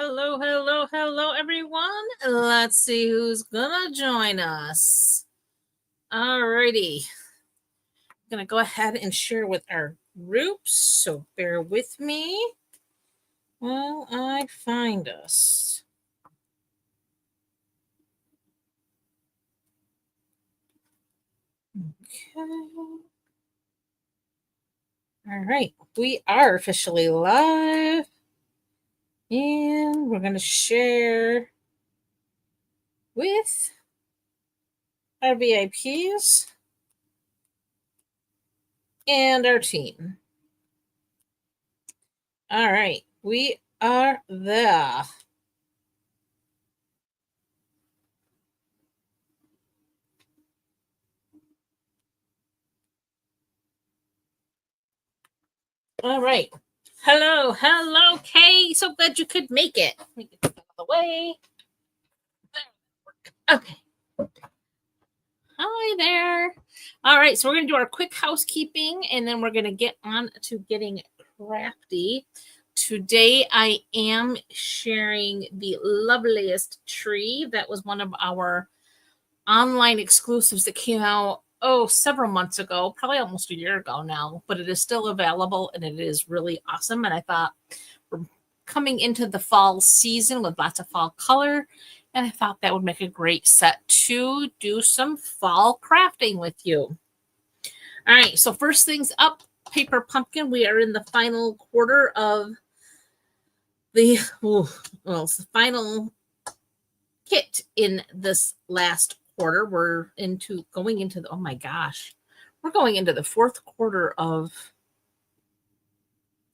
Hello, hello, hello, everyone. Let's see who's gonna join us. Alrighty. I'm gonna go ahead and share with our groups, so bear with me while I find us. Okay. All right, we are officially live, and we're gonna share with our VIPs and our team. All right, we are there. All right. Hello, hello, Kay. So glad you could make it. Let me get this out of the way. Okay. Hi there. All right, so we're going to do our quick housekeeping, and then we're going to get on to getting crafty. Today, I am sharing the Loveliest Tree. That was one of our online exclusives that came out, several months ago, probably almost a year ago now, but it is still available, and it is really awesome. And I thought we're coming into the fall season with lots of fall color, and I thought that would make a great set to do some fall crafting with you. All right, so first things up, paper pumpkin. We are in the final quarter of the final kit in this last quarter. We're going into the, oh my gosh, we're going into the fourth quarter of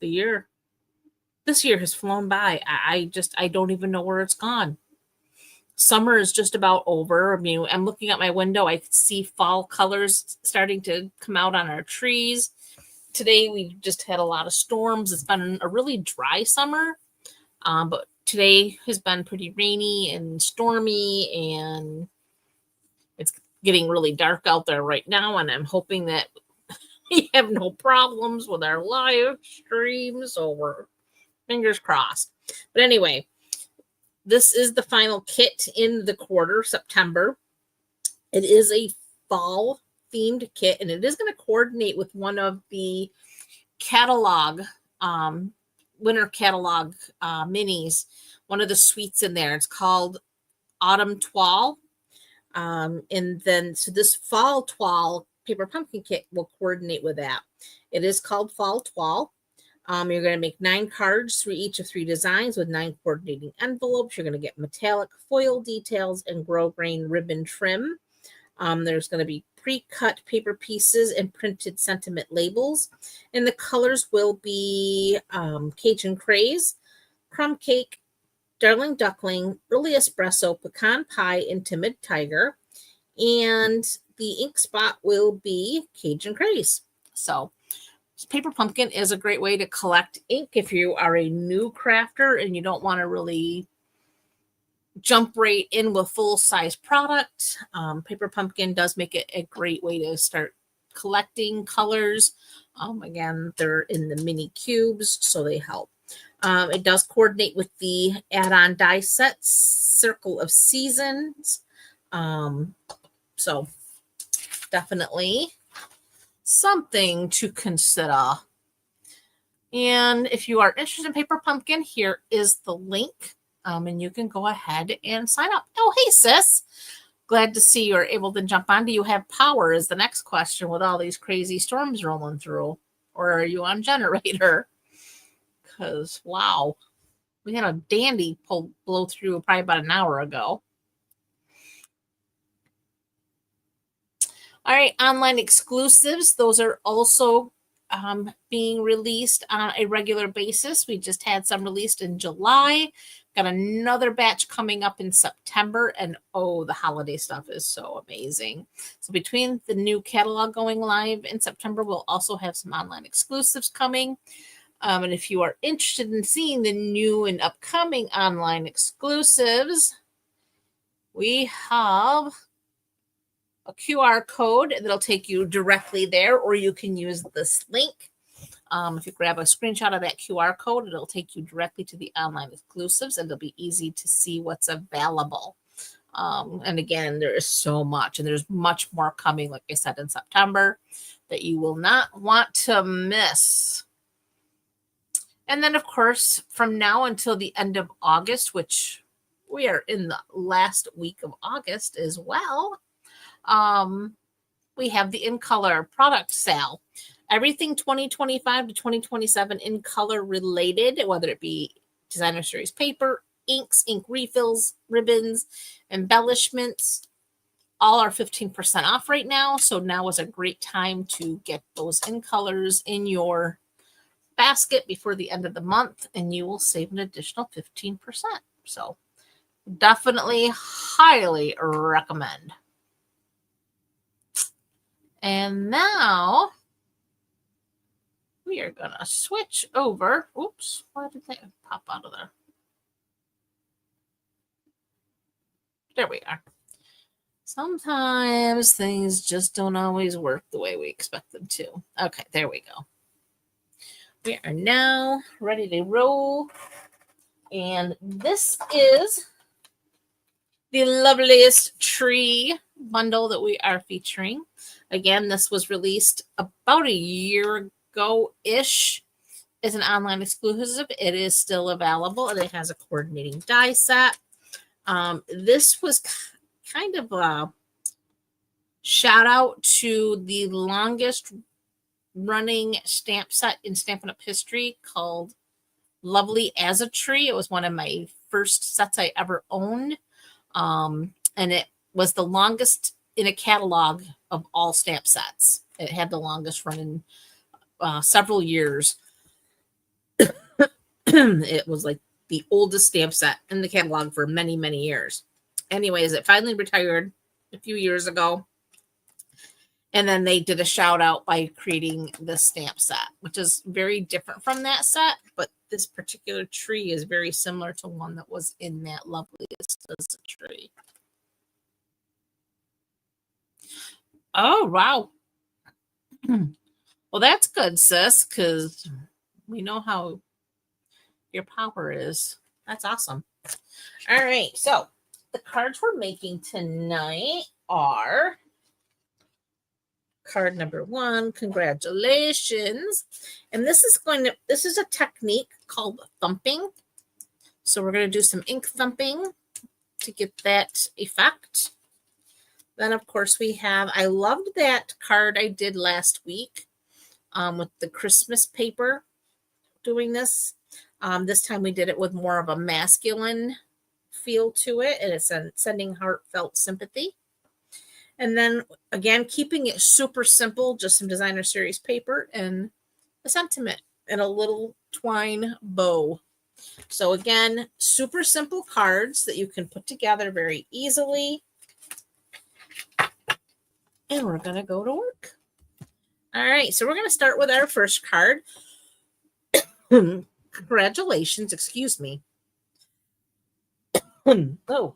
the year. This year has flown by. I don't even know where it's gone. Summer is just about over. I mean, I'm looking out my window. I see fall colors starting to come out on our trees. Today, we just had a lot of storms. It's been a really dry summer, but today has been pretty rainy and stormy, and it's getting really dark out there right now. And I'm hoping that we have no problems with our live stream. So we're fingers crossed. But anyway, this is the final kit in the quarter, September. It is a fall themed kit, and it is going to coordinate with one of the catalog, winter catalog minis, one of the suites in there. It's called Autumn Toile. And then, so this fall toile paper pumpkin kit will coordinate with that. It is called Fall Toile. You're going to make 9 cards through each of 3 designs with 9 coordinating envelopes. You're going to get metallic foil details and grosgrain ribbon trim. There's going to be pre-cut paper pieces and printed sentiment labels. And the colors will be Cajun Craze, Crumb Cake, Darling Duckling, Early Espresso, Pecan Pie, and Timid Tiger. And the ink spot will be Cajun Craze. So paper pumpkin is a great way to collect ink if you are a new crafter and you don't want to really jump right in with full-size product. Paper pumpkin does make it a great way to start collecting colors. Again, they're in the mini cubes, so they help. It does coordinate with the add-on die sets, Circle of Seasons. So definitely something to consider. And if you are interested in paper pumpkin, here is the link. And you can go ahead and sign up. Oh, hey, sis. Glad to see you're able to jump on. Do you have power is the next question with all these crazy storms rolling through. Or are you on generator? Because, wow, we had a dandy blow through probably about an hour ago. All right, online exclusives. Those are also being released on a regular basis. We just had some released in July. Got another batch coming up in September. And oh, the holiday stuff is so amazing. So between the new catalog going live in September, we'll also have some online exclusives coming. And if you are interested in seeing the new and upcoming online exclusives, we have a QR code that'll take you directly there, or you can use this link. If you grab a screenshot of that QR code, it'll take you directly to the online exclusives, and it'll be easy to see what's available. And again, there is so much, and there's much more coming, like I said, in September that you will not want to miss. And then, of course, from now until the end of August, which we are in the last week of August as well, we have the In Color product sale. Everything 2025 to 2027 In Color related, whether it be designer series paper, inks, ink refills, ribbons, embellishments, all are 15% off right now. So now is a great time to get those In Colors in your basket before the end of the month, and you will save an additional 15%. So definitely highly recommend. And now we are going to switch over. Oops, why did they pop out of there? There we are. Sometimes things just don't always work the way we expect them to. Okay, there we go. We are now ready to roll. And this is the Loveliest Tree Bundle that we are featuring. Again, this was released about a year ago-ish as an online exclusive. It is still available, and it has a coordinating die set. This was kind of a shout out to the longest running stamp set in Stampin' Up history called Lovely as a Tree. It was one of my first sets I ever owned. And it was the longest in a catalog of all stamp sets. It had the longest run in several years. It was like the oldest stamp set in the catalog for many, many years. Anyways, it finally retired a few years ago. And then they did a shout out by creating the stamp set, which is very different from that set. But this particular tree is very similar to one that was in that Loveliest as a Tree. Oh, wow. Well, that's good, sis, because we know how your power is. That's awesome. All right. So the cards we're making tonight are card number 1. Congratulations. And this is a technique called thumping. So we're going to do some ink thumping to get that effect. Then, of course, we have, I loved that card I did last week with the Christmas paper doing this. This time we did it with more of a masculine feel to it, and it's sending heartfelt sympathy. And then, again, keeping it super simple, just some designer series paper and a sentiment and a little twine bow. So, again, super simple cards that you can put together very easily. And we're going to go to work. All right, so we're going to start with our first card. Congratulations, excuse me. Oh.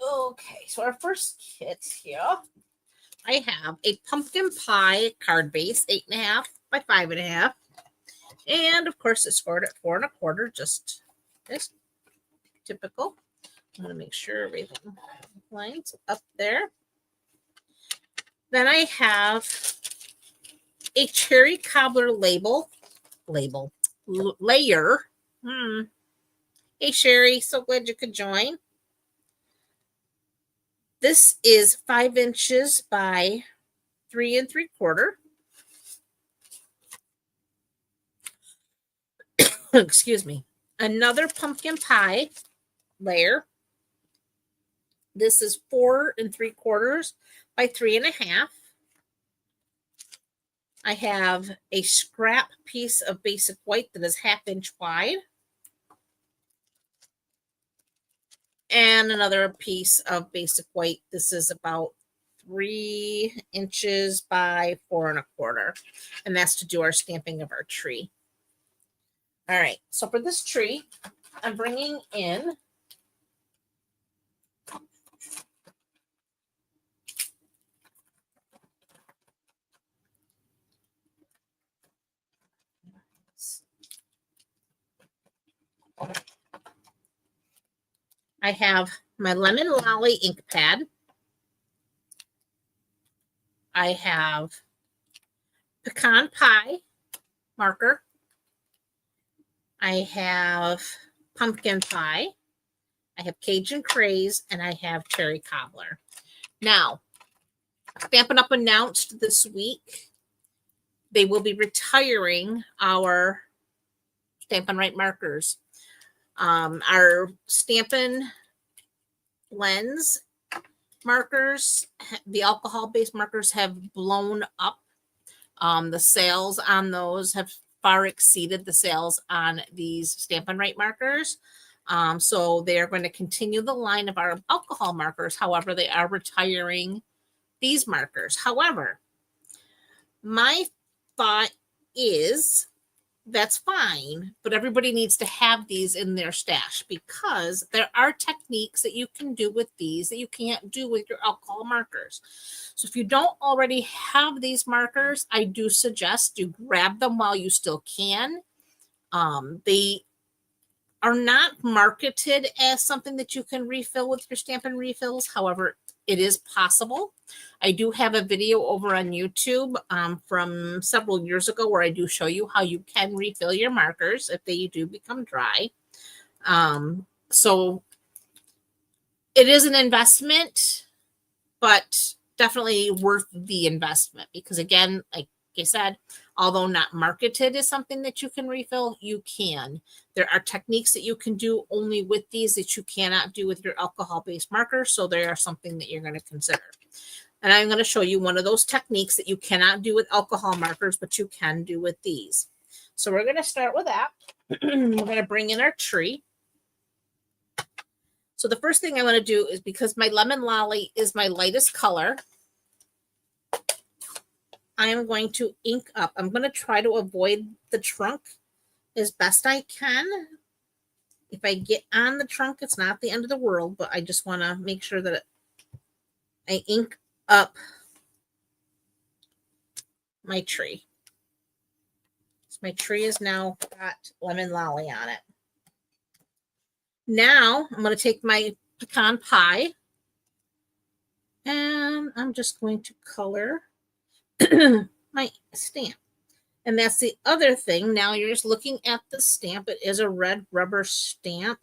Okay, so our first kit here, I have a pumpkin pie card base, 8.5 by 5.5. And of course, it's scored at 4 1/4, just as typical. I'm going to make sure everything lines up there. Then I have a cherry cobbler layer. Hey, Sherry, so glad you could join. This is 5 inches by 3 3/4. Excuse me. Another pumpkin pie layer. This is 4 3/4 by 3.5. I have a scrap piece of basic white that is 1/2 inch wide. And another piece of basic white. This is about 3 inches by 4 1/4. And that's to do our stamping of our tree. All right. So for this tree, I'm bringing in I have my Lemon Lolly ink pad. I have pecan pie marker. I have pumpkin pie. I have Cajun craze, and I have cherry cobbler. Now, Stampin' Up announced this week they will be retiring our Stampin' Right markers. Our Stampin' Lens markers, the alcohol-based markers have blown up. The sales on those have far exceeded the sales on these Stampin' Right markers. So they're going to continue the line of our alcohol markers. However, they are retiring these markers. However, my thought is that's fine, but everybody needs to have these in their stash because there are techniques that you can do with these that you can't do with your alcohol markers. So if you don't already have these markers, I do suggest you grab them while you still can. They are not marketed as something that you can refill with your Stampin' Refills. However, it is possible. I do have a video over on YouTube from several years ago where I do show you how you can refill your markers if they do become dry. So it is an investment, but definitely worth the investment because again, like I said, although not marketed as something that you can refill, you can. There are techniques that you can do only with these that you cannot do with your alcohol-based markers. So they are something that you're going to consider. And I'm going to show you one of those techniques that you cannot do with alcohol markers, but you can do with these. So we're going to start with that. We're going to bring in our tree. So the first thing I want to do is because my Lemon Lolly is my lightest color, I am going to ink up. I'm going to try to avoid the trunk as best I can. If I get on the trunk, it's not the end of the world, but I just want to make sure that I ink up my tree. So my tree is now got Lemon Lolly on it. Now I'm going to take my pecan pie and I'm just going to color my stamp. And that's the other thing. Now you're just looking at the stamp. It is a red rubber stamp.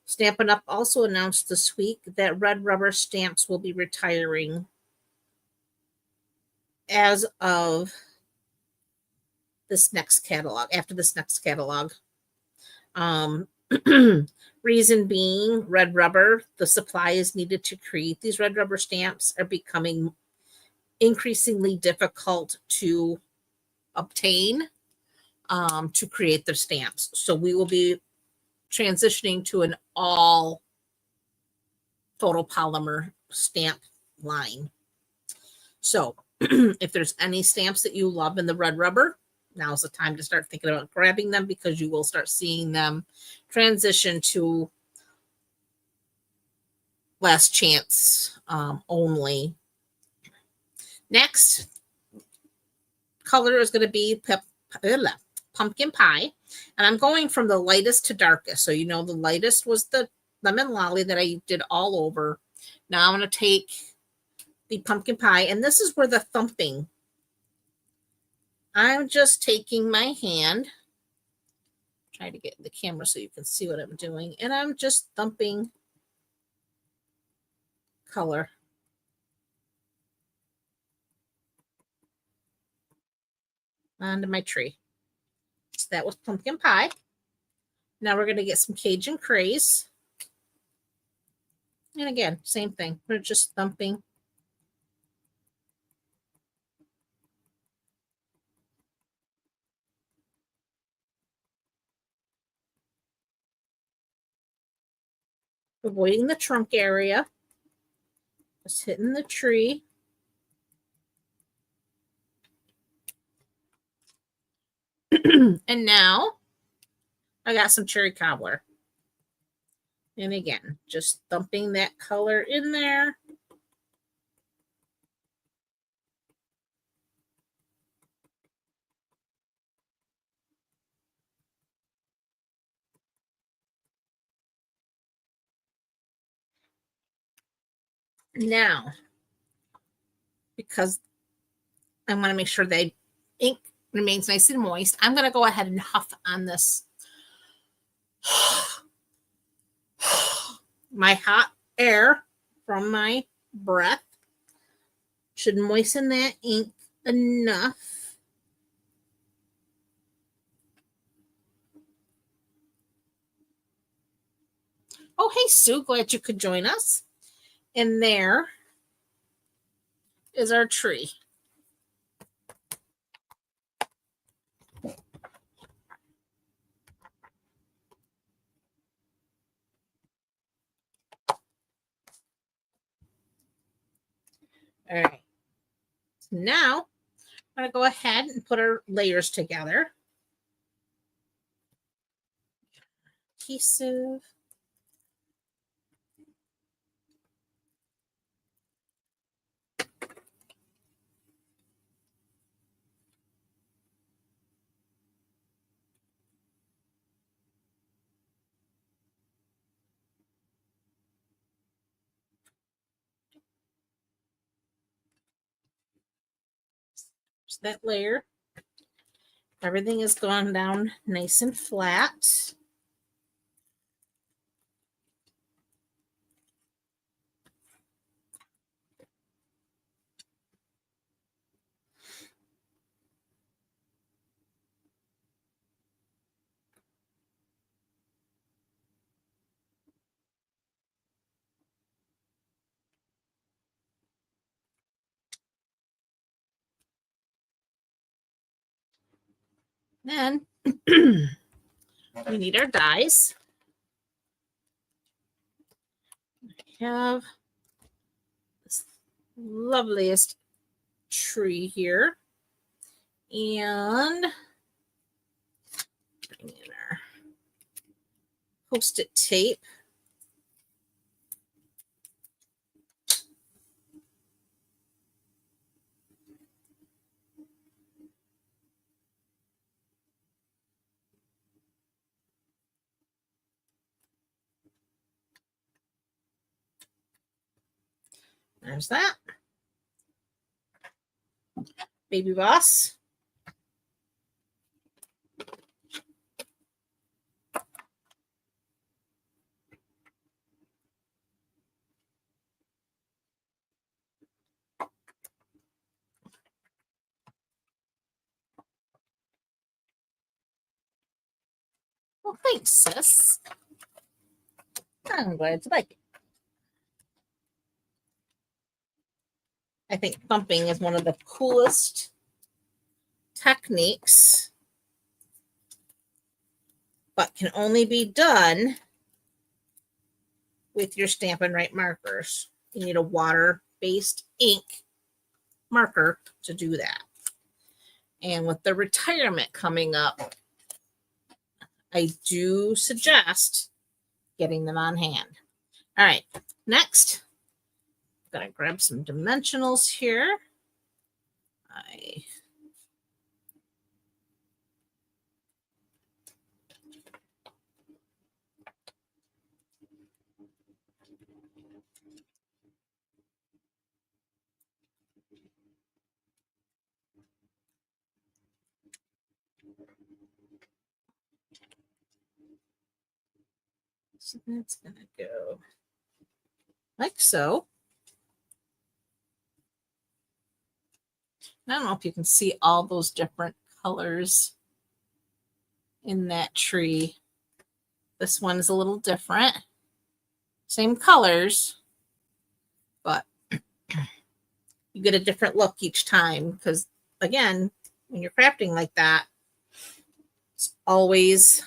Stampin' Up also announced this week that red rubber stamps will be retiring as of this next catalog, after this next catalog. Reason being, red rubber, the supply is needed to create these red rubber stamps are becoming increasingly difficult to obtain to create their stamps. So we will be transitioning to an all photopolymer stamp line. So if there's any stamps that you love in the red rubber, now's the time to start thinking about grabbing them because you will start seeing them transition to last chance only. Next color is going to be pumpkin pie. And I'm going from the lightest to darkest. So, you know, the lightest was the Lemon Lolly that I did all over. Now I'm going to take the pumpkin pie. And this is where the thumping. I'm just taking my hand. Try to get the camera so you can see what I'm doing. And I'm just thumping color. Onto my tree. So that was pumpkin pie. Now we're going to get some Cajun craze. And again, same thing. We're just thumping. Avoiding the trunk area. Just hitting the tree. And now I got some cherry cobbler. And again, just thumping that color in there. Now, because I want to make sure the ink remains nice and moist, I'm going to go ahead and huff on this. My hot air from my breath should moisten that ink enough. Oh, hey, Sue, glad you could join us. And there is our tree. All right. Now, I'm going to go ahead and put our layers together. Adhesive. Just that layer. Everything is gone down nice and flat. Then we need our dies. We have this loveliest tree here. And bring in our Post-it tape. There's that. Baby Boss. Well, thanks, sis. I'm glad you like it. I think thumping is one of the coolest techniques, but can only be done with your Stampin' Right markers. You need a water-based ink marker to do that. And with the retirement coming up, I do suggest getting them on hand. All right, next, I'm going to grab some dimensionals here. So that's going to go like so. I don't know if you can see all those different colors in that tree. This one is a little different. Same colors, but you get a different look each time because, again, when you're crafting like that, it's always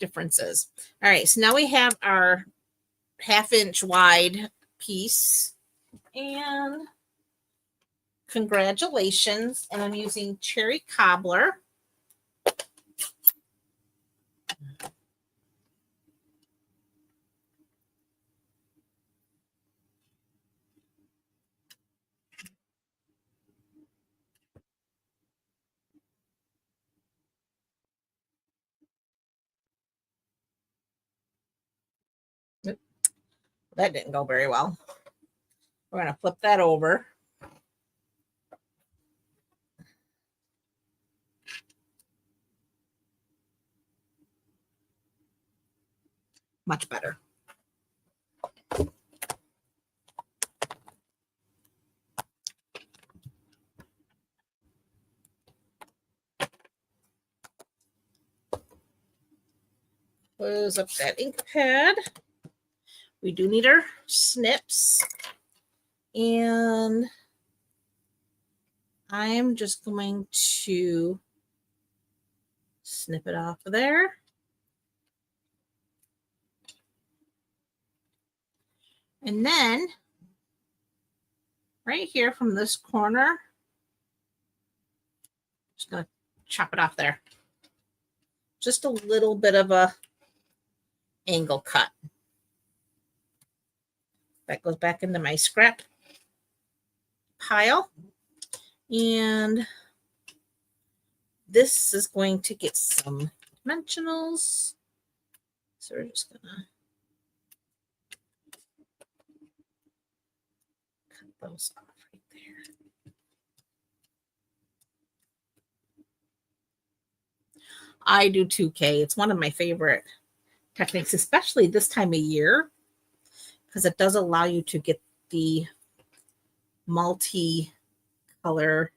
differences. All right, so now we have our 1/2 inch wide piece, and congratulations. And I'm using cherry cobbler. That didn't go very well. We're going to flip that over. Much better. Close up that ink pad. We do need our snips. And I'm just going to snip it off of there. And then right here from this corner, just going to chop it off there. Just a little bit of a angle cut. That goes back into my scrap pile. And this is going to get some dimensionals. So we're just going to cut those off right there. I do 2K. It's one of my favorite techniques, especially this time of year, because it does allow you to get the multi-color.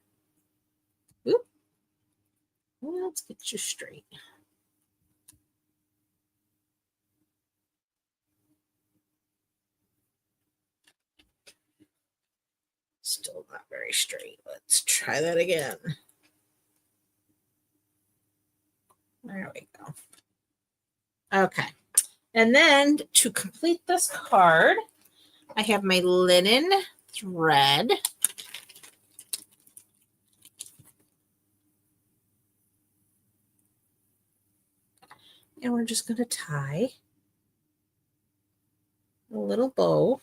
Oop. Well, let's get you straight. Still not very straight. Let's try that again. There we go. Okay. And then to complete this card, I have my linen thread. And we're just going to tie a little bow.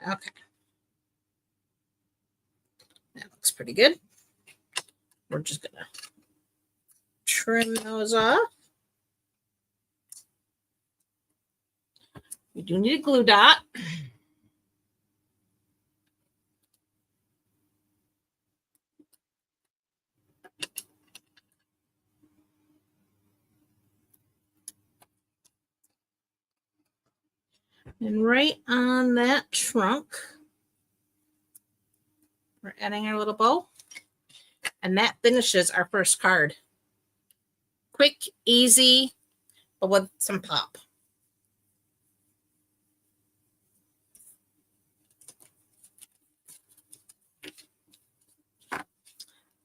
Okay. That looks pretty good. We're just going to trim those off. We do need a glue dot. And right on that trunk, we're adding our little bow. And that finishes our first card. Quick, easy, but with some pop.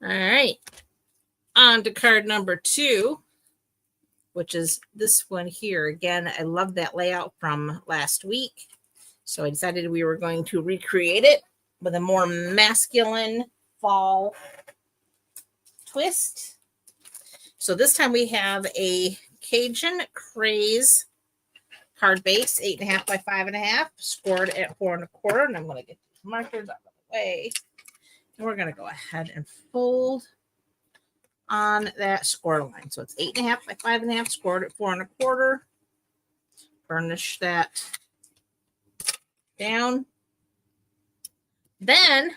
All right. On to card number 2, which is this one here. Again, I love that layout from last week. So I decided we were going to recreate it with a more masculine fall twist. So this time we have a Cajun Craze card base, 8.5 by 5.5, scored at 4 1/4. And I'm going to get these markers out of the way. And we're going to go ahead and fold on that score line. So it's 8.5 by 5.5, scored at 4 1/4. Burnish that down. Then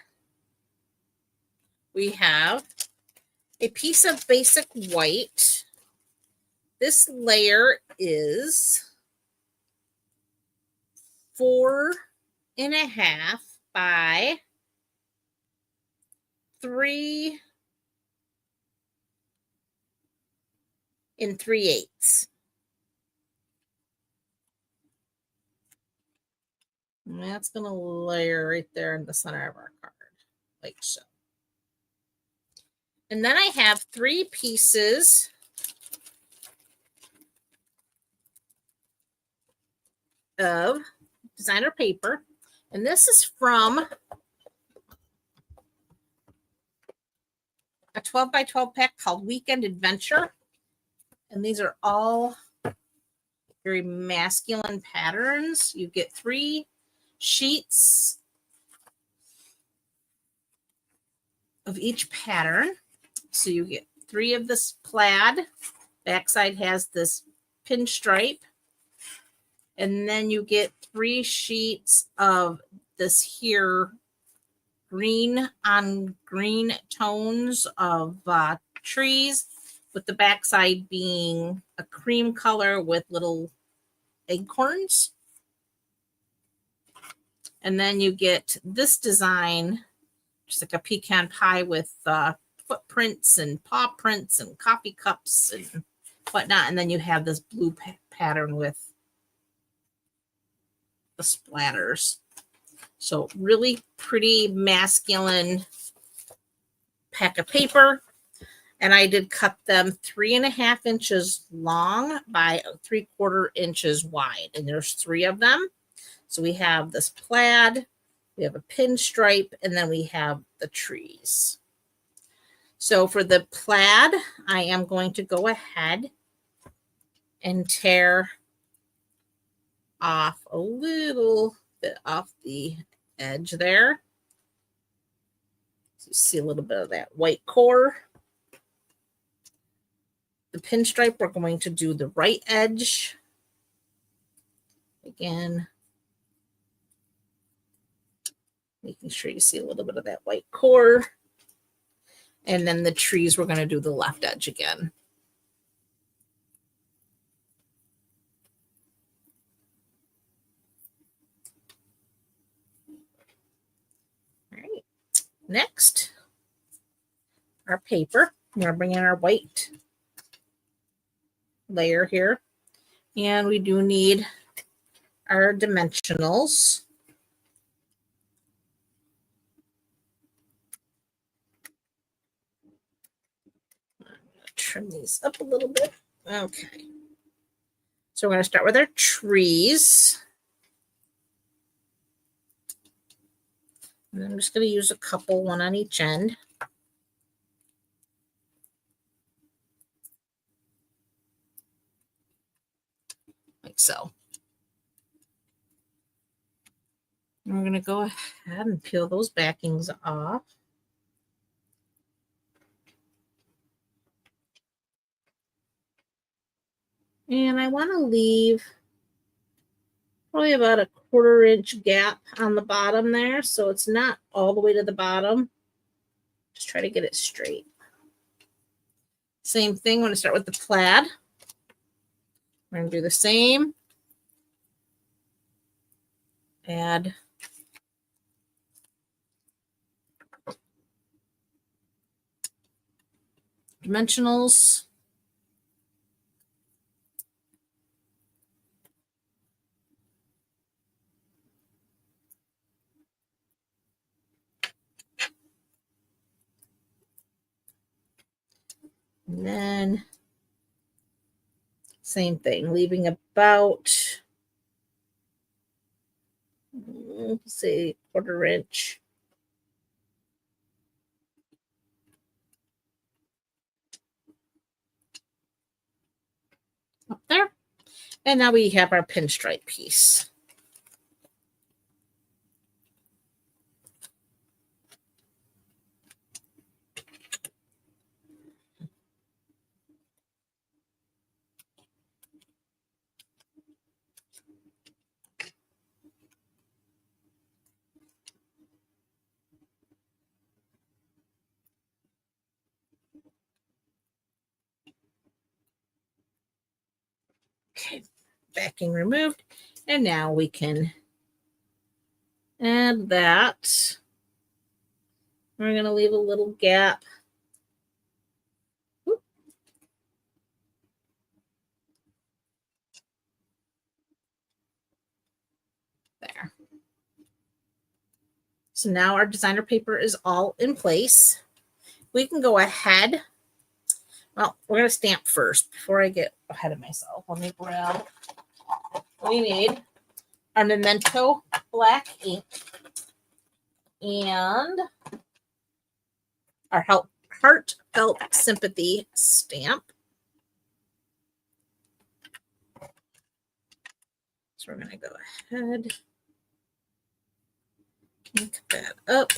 we have a piece of basic white. This layer is 4.5 by 3 3/8. And that's going to layer right there in the center of our card, like so. And then I have 3 pieces of designer paper. And this is from a 12 by 12 pack called Weekend Adventure. And these are all very masculine patterns. You get 3 sheets of each pattern. So you get 3 of this plaid. Backside has this pinstripe. And then you get 3 sheets of this here green on green tones of trees, with the backside being a cream color with little acorns. And then you get this design, just like a pecan pie with footprints and paw prints and coffee cups and whatnot. And then you have this blue pattern with the splatters. So really pretty masculine pack of paper. And I did cut them 3.5 inches long by 3/4 inches wide. And there's 3 of them. So we have this plaid, we have a pinstripe, and then we have the trees. So for the plaid, I am going to go ahead and tear off a little bit off the edge there. So you see a little bit of that white core. The pinstripe, we're going to do the right edge. Again, making sure you see a little bit of that white core. And then the trees, we're going to do the left edge again. All right. Next, our paper. We're going to bring in our white layer here. And we do need our dimensionals. Trim these up a little bit. Okay. So we're going to start with our trees. And I'm just going to use a couple, one on each end. Like so. And we're going to go ahead and peel those backings off. And I want to leave probably about a 1/4 inch gap on the bottom there, so it's not all the way to the bottom. Just try to get it straight. Same thing, we're going to start with the plaid. We're going to do the same. Add dimensionals. And then same thing, leaving about, say, 1/4 inch. Up there. And now we have our pinstripe piece. Okay, backing removed. And now we can add that. We're going to leave a little gap. There. So now our designer paper is all in place. We can go ahead. Well, we're going to stamp first before I get ahead of myself. Let me grab what we need. our Memento black ink and our heartfelt sympathy stamp. So we're going to go ahead, ink that up.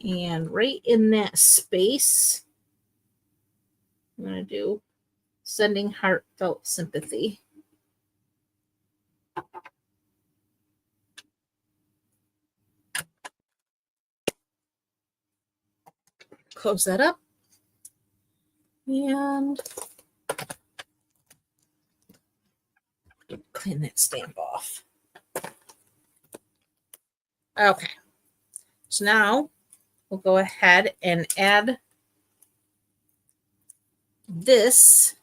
And right in that space, I'm going to do sending heartfelt sympathy. Close that up. And clean that stamp off. Okay. So now we'll go ahead and add this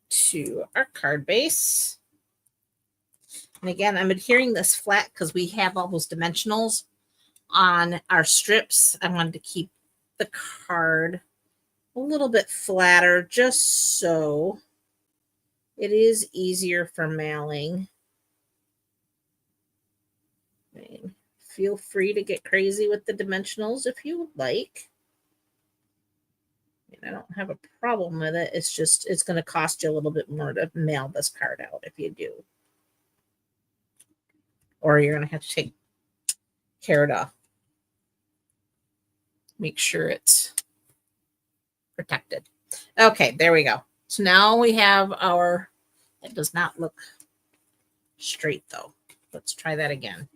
to our card base. And again, I'm adhering this flat because we have all those dimensionals on our strips. I wanted to keep the card a little bit flatter just so it is easier for mailing. I mean, feel free to get crazy with the dimensionals if you would like. I don't have a problem with it. It's just, it's going to cost you a little bit more to mail this card out if you do. Or you're going to have to take care to make sure it's protected. Okay, there we go. So now we have our, it does not look straight though. Let's try that again.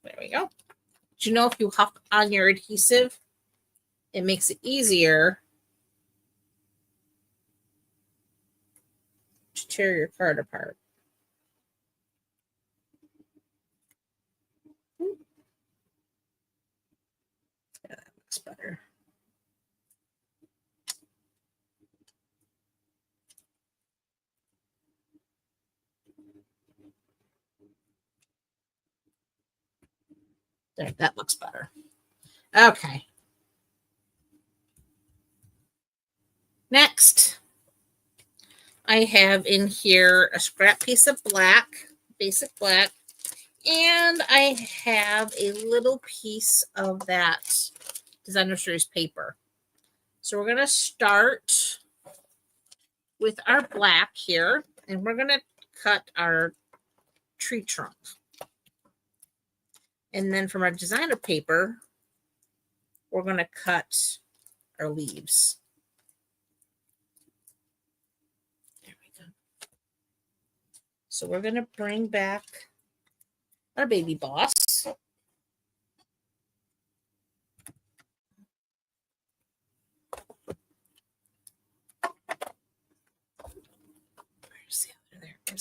There we go. Do you know if you huff on your adhesive, it makes it easier to tear your card apart. Yeah, that looks better. There, that looks better. Okay. Next, I have in here a scrap piece of black, basic black, and I have a little piece of that Designer Series paper. So we're going to start with our black here, and we're going to cut our tree trunk. And then from our designer paper, we're going to cut our leaves. There we go. So we're going to bring back our baby boss. Where's the other? There.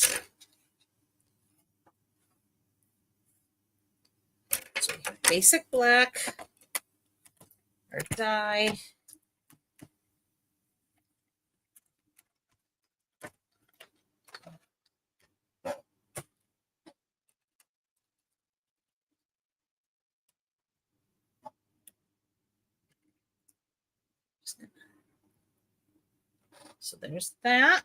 So we have basic black, our dye. So there's that.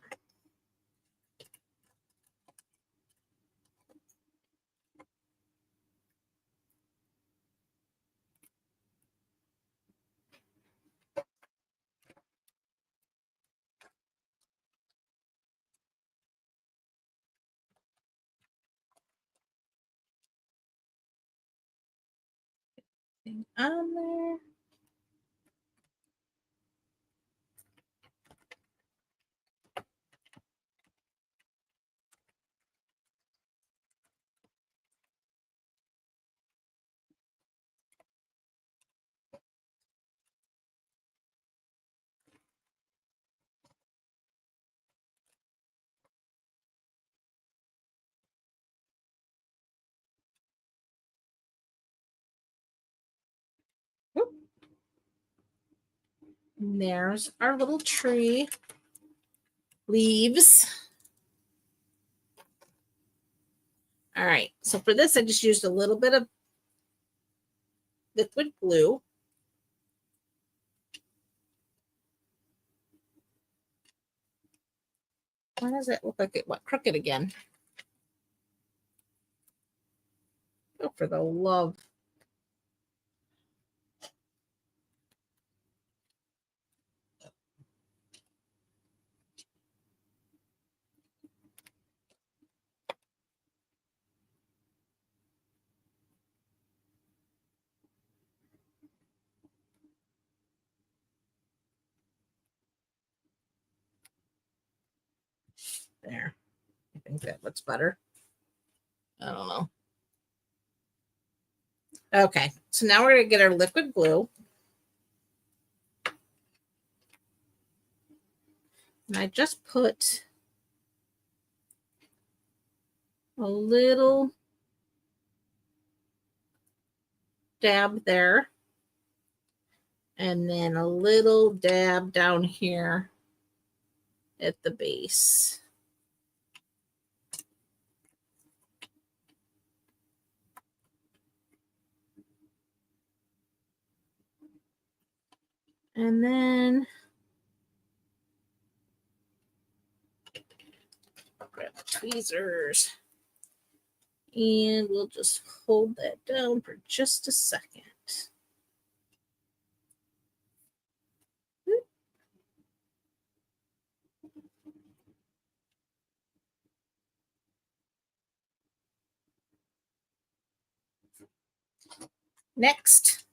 On there. And there's our little tree leaves. All right, so for this, I just used a little bit of liquid glue. Why does it look like it went crooked again? Oh, for the love. There. I think that looks better. I don't know. Okay, so now we're going to get our liquid glue. And I just put a little dab there. And then a little dab down here at the base. And then grab the tweezers. And we'll just hold that down for just a second. Next,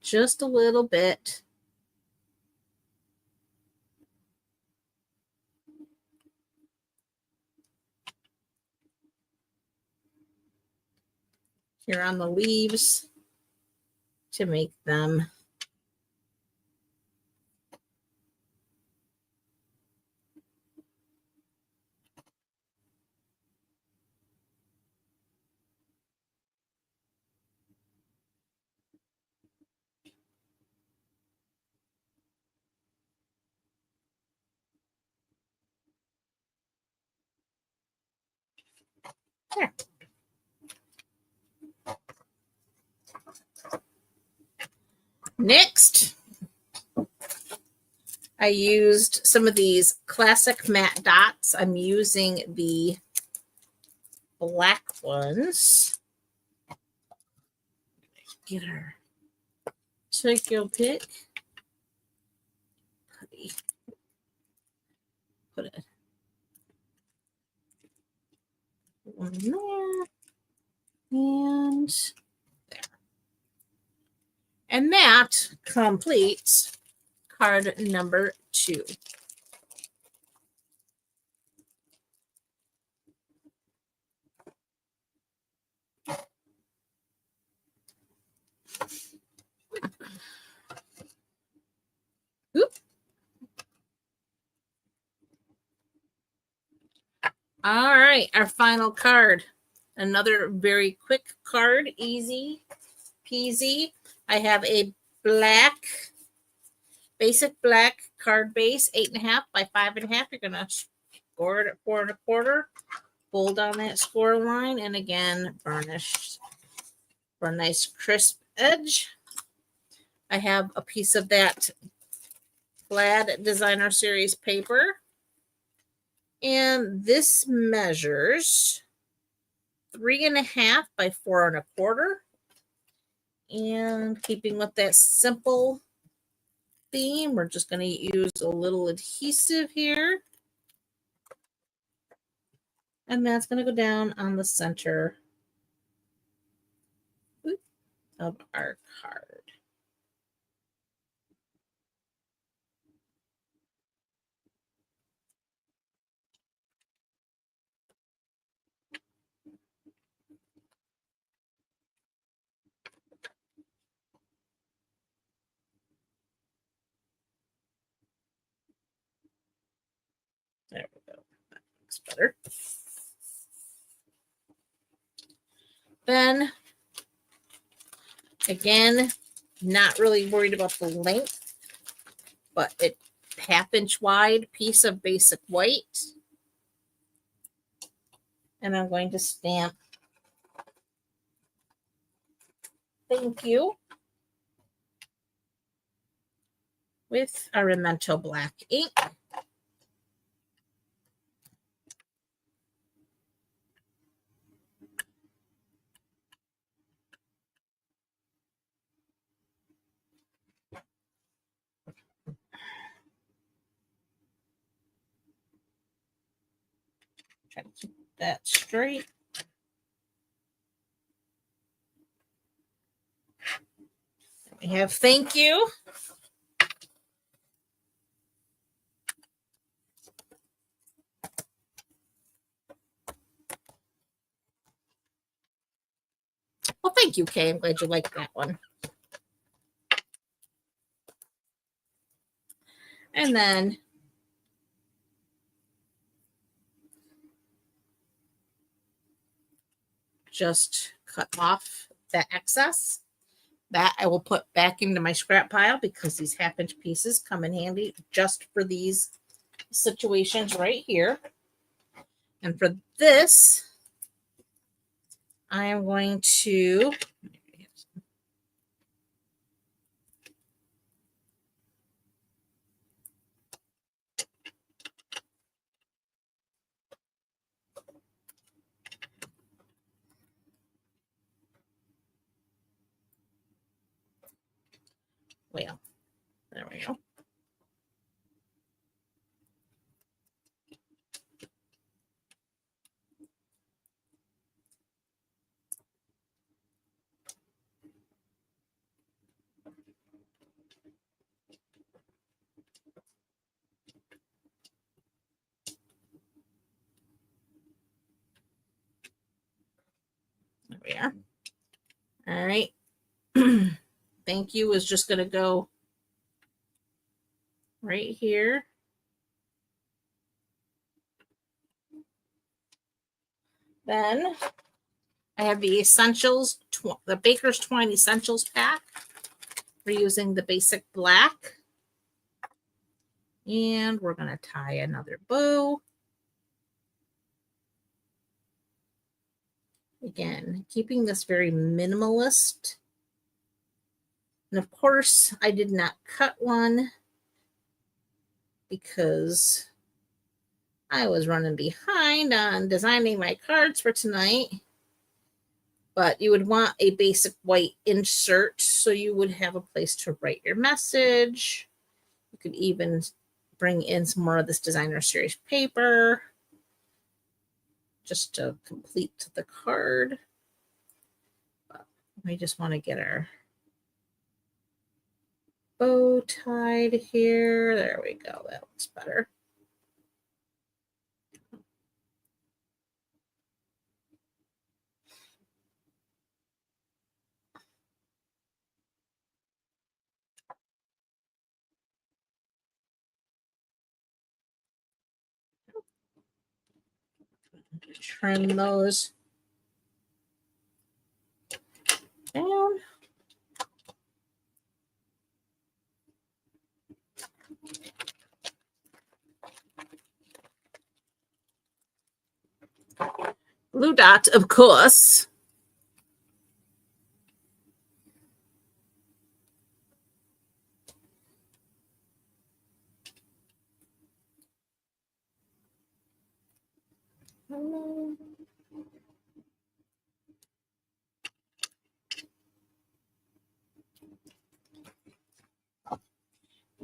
just a little bit. Here on the leaves to make them there. Next, I used some of these classic matte dots. I'm using the black ones. Get her. Take your pick. Put it one there. And there. And that completes card number 2. Oop. All right, our final card. Another very quick card, easy peasy. I have a black, basic black card base, 8.5 by 5.5. You're gonna score it at 4 1/4. Fold on that score line, and again, burnished for a nice crisp edge. I have a piece of that plaid designer series paper, and this measures 3.5 by 4 1/4. And keeping with that simple theme, we're just going to use a little adhesive here. And that's going to go down on the center of our card. There we go. That looks better. Then, again, Not really worried about the length, but it 1/2 inch wide piece of basic white. And I'm going to stamp thank you with our Memento black ink. Try to keep that straight. We have thank you. Well, thank you, Kay. I'm glad you liked that one. And then just cut off that excess. That I will put back into my scrap pile because these 1/2 inch pieces come in handy just for these situations right here. And for this, I am going to well, there we go. There we are. All right. Thank you is just going to go right here. Then I have the essentials, the Baker's Twine Essentials pack. We're using the basic black. And we're going to tie another bow. Again, keeping this very minimalist. And of course, I did not cut one because I was running behind on designing my cards for tonight. But you would want a basic white insert so you would have a place to write your message. You could even bring in some more of this designer series paper just to complete the card. But we just want to get our bow tied here. There we go. That looks better. Trim those down. Blue dot, of course.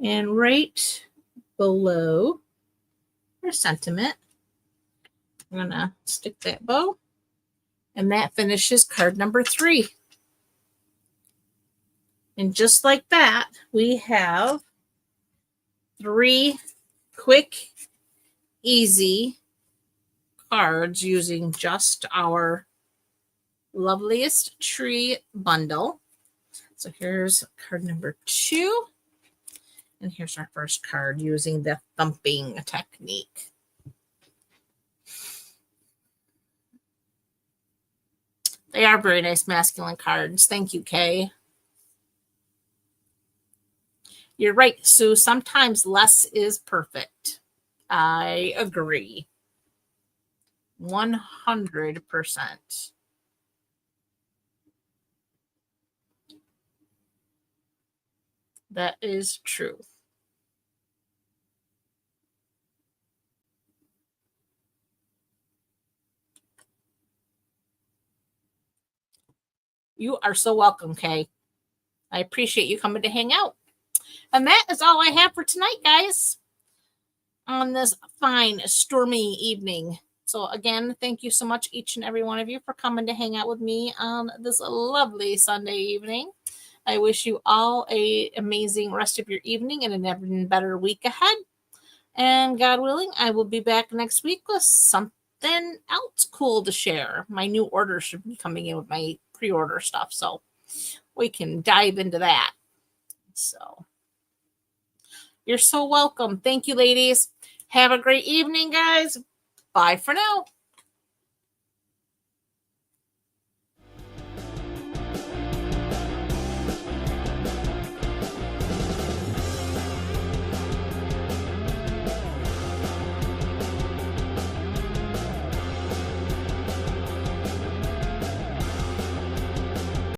And right below our sentiment, I'm going to stick that bow. And that finishes card number 3. And just like that, we have 3 quick, easy cards using just our Loveliest Tree Bundle. So here's card number 2. And here's our first card using the thumping technique. They are very nice masculine cards. Thank you, Kay. You're right, Sue. Sometimes less is perfect. I agree. 100%. That is true. You are so welcome, Kay. I appreciate you coming to hang out. And that is all I have for tonight, guys, on this fine, stormy evening. So, again, thank you so much, each and every one of you, for coming to hang out with me on this lovely Sunday evening. I wish you all a amazing rest of your evening and an even better week ahead. And God willing, I will be back next week with something else cool to share. My new order should be coming in with my pre-order stuff, so we can dive into that. So you're so welcome. Thank you, ladies. Have a great evening, guys. Bye for now.